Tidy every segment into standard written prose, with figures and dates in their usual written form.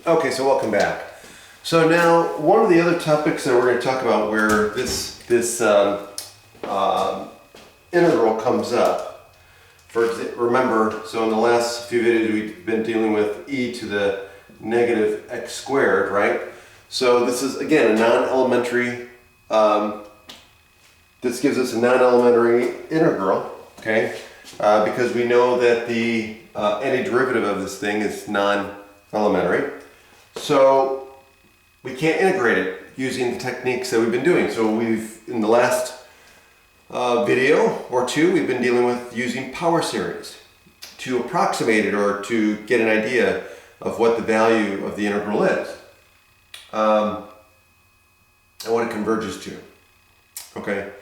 Okay, so welcome back. So now, one of the other topics that we're going to talk about where this integral comes up, remember, so in the last few videos we've been dealing with e to the negative x squared, right? So this is, again, a non-elementary, this gives us a non-elementary integral, okay? Because we know that the antiderivative of this thing is non-elementary. So we can't integrate it using the techniques that we've been doing. So in the last video or two, we've been dealing with using power series to approximate it or to get an idea of what the value of the integral is and what it converges to. Okay.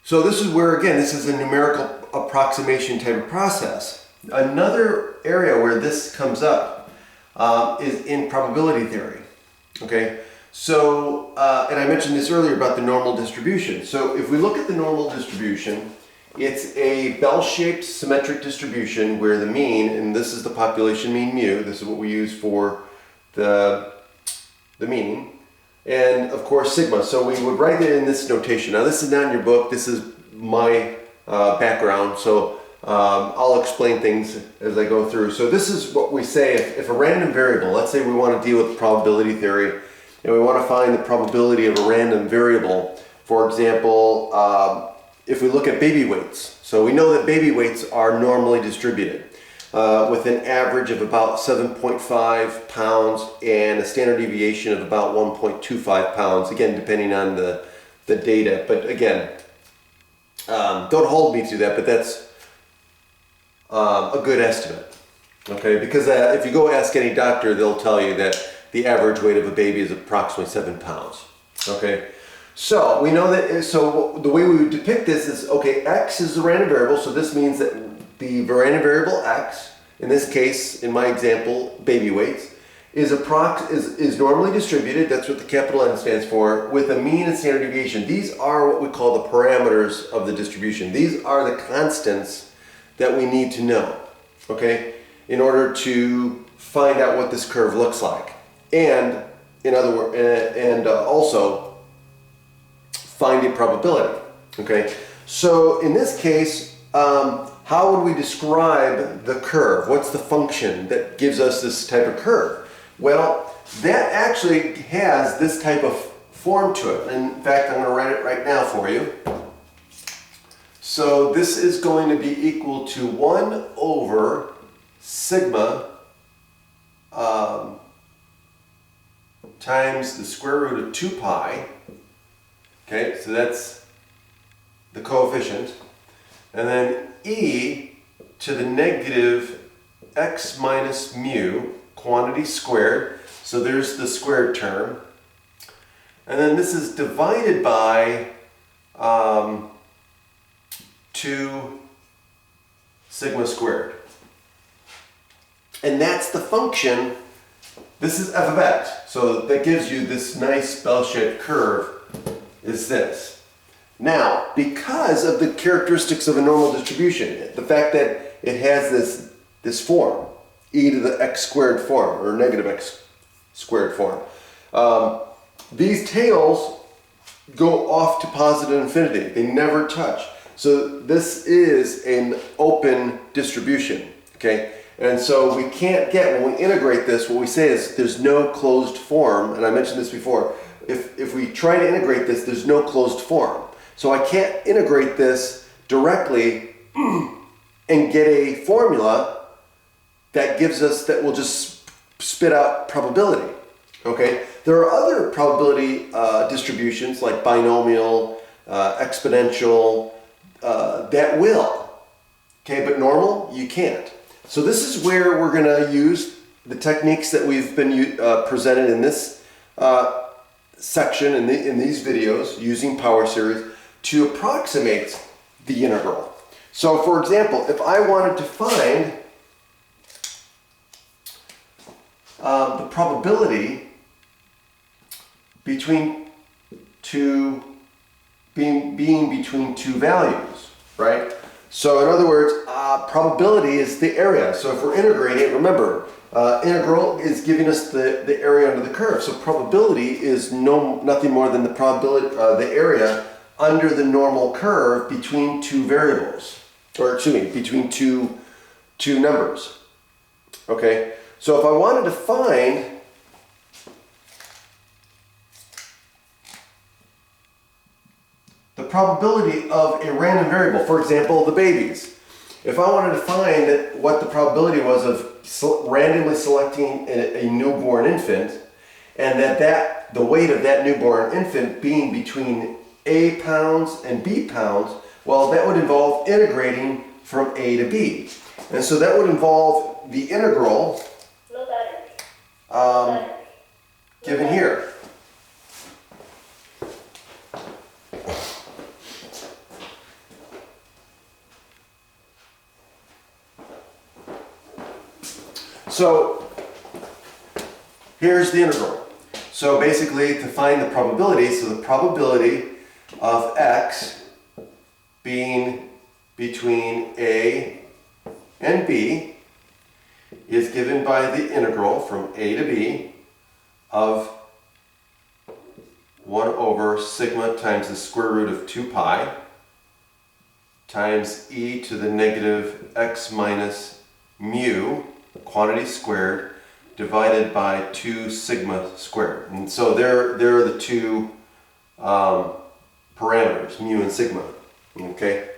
So this is where, again, this is a numerical approximation type of process. Another area where this comes up is in probability theory. Okay, so and I mentioned this earlier about the normal distribution. So if we look at the normal distribution, it's a bell-shaped symmetric distribution where the mean, and this is the population mean mu, this is what we use for the mean, and of course sigma. So we would write it in this notation. Now this is not in your book, this is my background, so I'll explain things as I go through. So this is what we say if a random variable, let's say we want to deal with probability theory and we want to find the probability of a random variable. For example, if we look at baby weights. So we know that baby weights are normally distributed with an average of about 7.5 pounds and a standard deviation of about 1.25 pounds, again depending on the data. But again, don't hold me to that, but that's a good estimate, okay? Because if you go ask any doctor, they'll tell you that the average weight of a baby is approximately 7 pounds, okay? So we know that, so the way we would depict this is, okay, x is the random variable, so this means that the random variable x, in this case, in my example, baby weights, is normally distributed, that's what the capital N stands for, with a mean and standard deviation. These are what we call the parameters of the distribution. These are the constants that we need to know, okay, in order to find out what this curve looks like, and in other words, and also find a probability, okay. So in this case, how would we describe the curve? What's the function that gives us this type of curve? Well, that actually has this type of form to it. In fact, I'm going to write it right now for you. So this is going to be equal to 1 over sigma times the square root of 2 pi. Okay, so that's the coefficient. And then e to the negative x minus mu, quantity squared. So there's the squared term. And then this is divided by 2 sigma squared. And that's the function. This is f of x. So that gives you this nice bell-shaped curve is this. Now, because of the characteristics of a normal distribution, the fact that it has this form, e to the x squared form, or negative x squared form, these tails go off to positive infinity. They never touch. So this is an open distribution, okay? And so we can't get, when we integrate this, what we say is there's no closed form, and I mentioned this before, if we try to integrate this, there's no closed form. So I can't integrate this directly and get a formula that gives us, that will just spit out probability, okay? There are other probability distributions like binomial, exponential, that will, okay, but normal, you can't. So this is where we're going to use the techniques that we've been presented in this section, in these videos, using power series to approximate the integral. So for example, if I wanted to find the probability between being between two values, right? So in other words, probability is the area. So if we're integrating, remember, Integral is giving us the area under the curve. So probability is nothing more than the probability, the area under the normal curve between two variables, or excuse me, between two numbers. Okay, so if I wanted to find the probability of a random variable, for example, the babies. If I wanted to find what the probability was of randomly selecting a newborn infant, and that the weight of that newborn infant being between A pounds and B pounds, well, that would involve integrating from A to B. And so that would involve the integral given here. So here's the integral. So basically, to find the probability, so the probability of x being between A and B is given by the integral from A to B of 1 over sigma times the square root of 2 pi times e to the negative x minus mu, quantity squared, divided by 2 sigma squared. And so there are the two parameters, mu and sigma. Okay?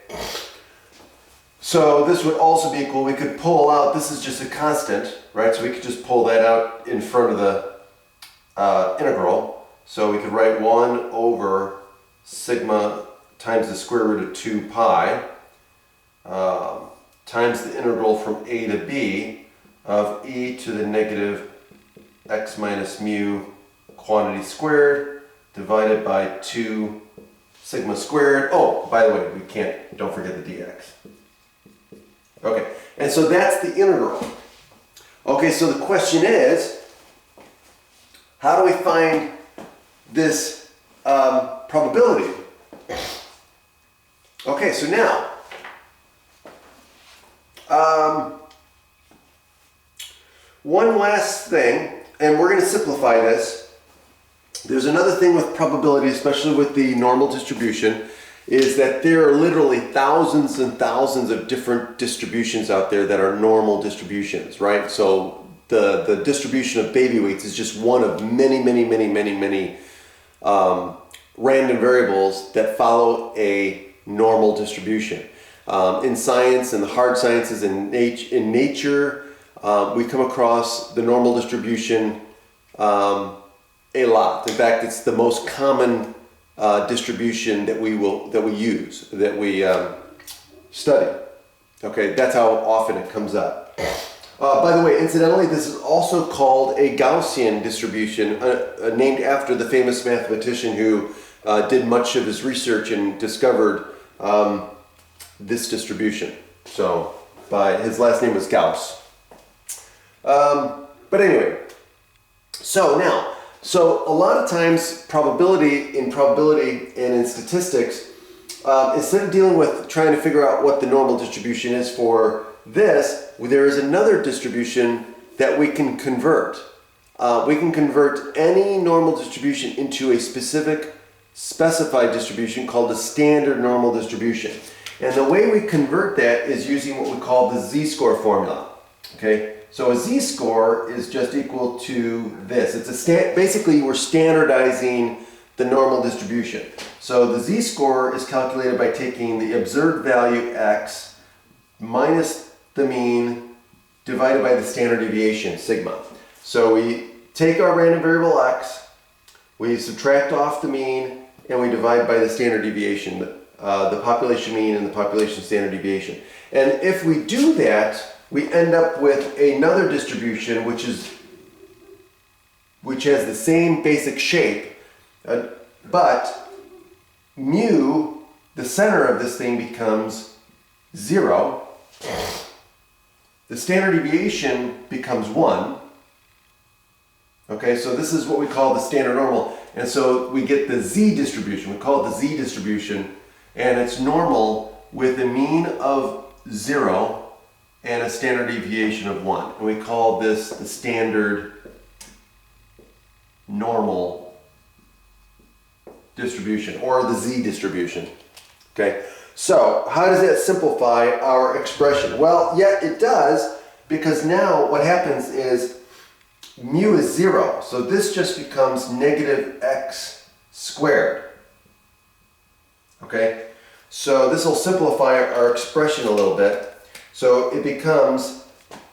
So this would also be equal, we could pull out, this is just a constant, right? So we could just pull that out in front of the integral. So we could write 1 over sigma times the square root of 2 pi times the integral from A to B of e to the negative x minus mu quantity squared divided by 2 sigma squared. Oh, by the way, don't forget the dx. Okay, and so that's the integral. Okay, so the question is, how do we find this probability? Okay, so now, one last thing, and we're going to simplify this. There's another thing with probability, especially with the normal distribution, is that there are literally thousands and thousands of different distributions out there that are normal distributions, right? So the distribution of baby weights is just one of many random variables that follow a normal distribution. In science and the hard sciences, in nature, we come across the normal distribution a lot. In fact, it's the most common distribution that we use, that we study. Okay, that's how often it comes up. By the way, incidentally, this is also called a Gaussian distribution, named after the famous mathematician who did much of his research and discovered this distribution. So, his last name was Gauss. But anyway, so a lot of times probability and in statistics, instead of dealing with trying to figure out what the normal distribution is for this, there is another distribution that we can convert. We can convert any normal distribution into a specified distribution called the standard normal distribution. And the way we convert that is using what we call the z-score formula. Okay? So a z-score is just equal to this. Basically, we're standardizing the normal distribution. So the z-score is calculated by taking the observed value x minus the mean divided by the standard deviation, sigma. So we take our random variable x, we subtract off the mean, and we divide by the standard deviation, the population mean and the population standard deviation. And if we do that, we end up with another distribution which has the same basic shape, but mu, the center of this thing, becomes 0. The standard deviation becomes 1. Okay, so this is what we call the standard normal. And so we get the z distribution. We call it the z distribution, and it's normal with a mean of 0 and a standard deviation of 1. And we call this the standard normal distribution, or the z distribution. Okay, so how does that simplify our expression? Well, yeah, it does, because now what happens is mu is 0, so this just becomes negative x squared. Okay, so this will simplify our expression a little bit. So it becomes,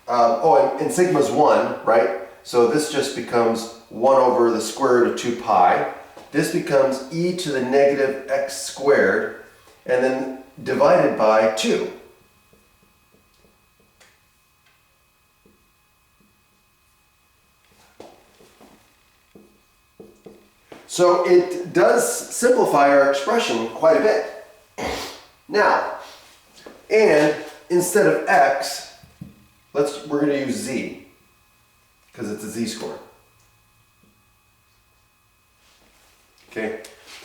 and sigma is 1, right? So this just becomes 1 over the square root of 2 pi. This becomes e to the negative x squared, and then divided by 2. So it does simplify our expression quite a bit. Now, and instead of x, we're going to use z, because it's a z-score. Okay,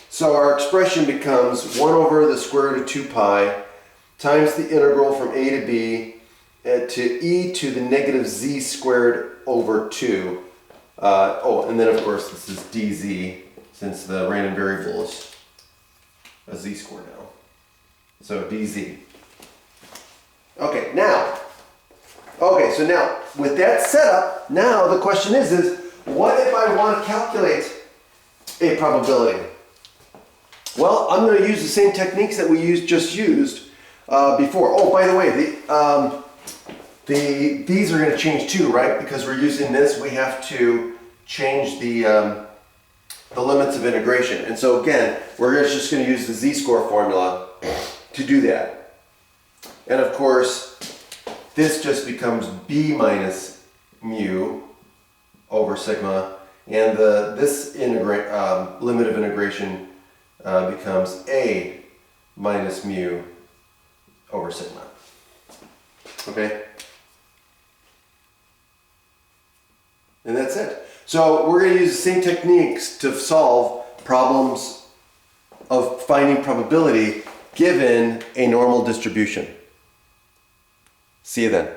so our expression becomes 1 over the square root of 2 pi times the integral from a to b to e to the negative z squared over 2. And then of course this is dz, since the random variable is a z-score now. So dz. So now with that setup, now the question is what if I want to calculate a probability? Well, I'm going to use the same techniques that we just used before. Oh, by the way, these are going to change too, right? Because we're using this, we have to change the limits of integration. And so again, we're just going to use the z-score formula to do that. And of course, this just becomes b minus mu over sigma, and this limit of integration becomes a minus mu over sigma. Okay? And that's it. So we're going to use the same techniques to solve problems of finding probability given a normal distribution. See you then.